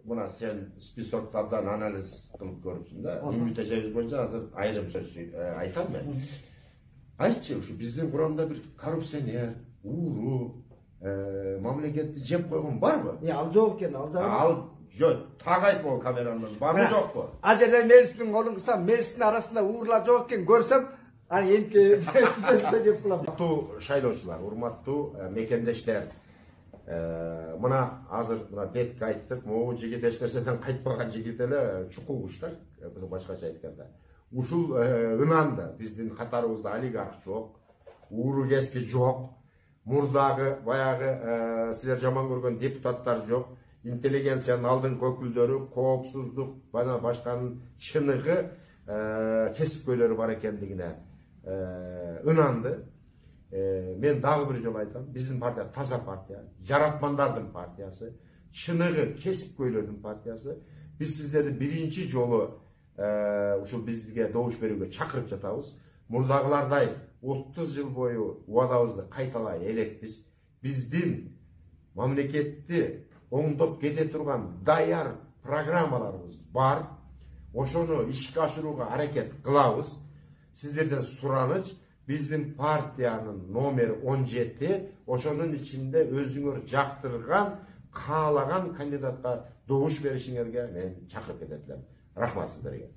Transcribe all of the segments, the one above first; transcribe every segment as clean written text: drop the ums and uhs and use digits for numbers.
Buna sen spesifikadan analiz kılıp görürsün da. İlmi tecavüz boyunca hazır ayrım söz aytan ben. Aytçı şu bizden Kur'an'da bir korrupsiyoner, uğru, mamleketli cep koygun var mı? Ya al yok ekan, al canım. Al, yok, takayt bu kameranın, var mı yok mu? Acele meclisin kolun kısa, meclisin arasında uğurlar yok ekan görsem, hani emke tüzekte gep kılam. Urmatlı şayloçular, urmatlı mekendeşler, buna hazır buna bet kayttık, bu jigit nerседен kaytpagan jigitele çukur kuşlar, başkaça aytkanda. Ушул ынанды, биздин катарыбызда олигарх жок, ууру кески жок, мурдагы баягы силер жаман көргөн депутаттар жок, интеллигенциянын алдыңкы өкүлдөрү, коопсуздук, бана башканын чыныгы кесипкөйлөрү бар экендигине ынанды. Мен дагы бир жолу айтам, биздин партия таза партия, жаратмандардын партиясы, чыныгы кесипкөйлөрдүн партиясы. Биз сиздерди биринчи жолу ушул бизге добуш берүүгө чакырып жатабыз. Мурдагылардай 30 жыл бою убадабызды кайталай элекпиз. Биздин мамлекетти оңдоп кете турган даяр программаларыбыз бар. Ошону ишке ашырууга аракет кылабыз. Сиздерден сураныч, биздин партиянын номер 17, ошонун ичинде өзүңөр жактырган, каалаган кандидатка добуш беришиңерге мен чакырып кететилем. Рахмат сіздерге.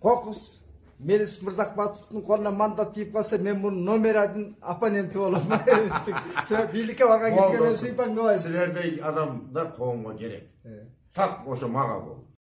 Қоқыс, Мелис Мырзахметовтың қолына мандат тиіп қалса, мен бұның номердің оппоненті боламын. Сен билікке барған кешке мен сыйпан қалайын. Сілердей адамдар қоғамға керек. Так ошо мага бол.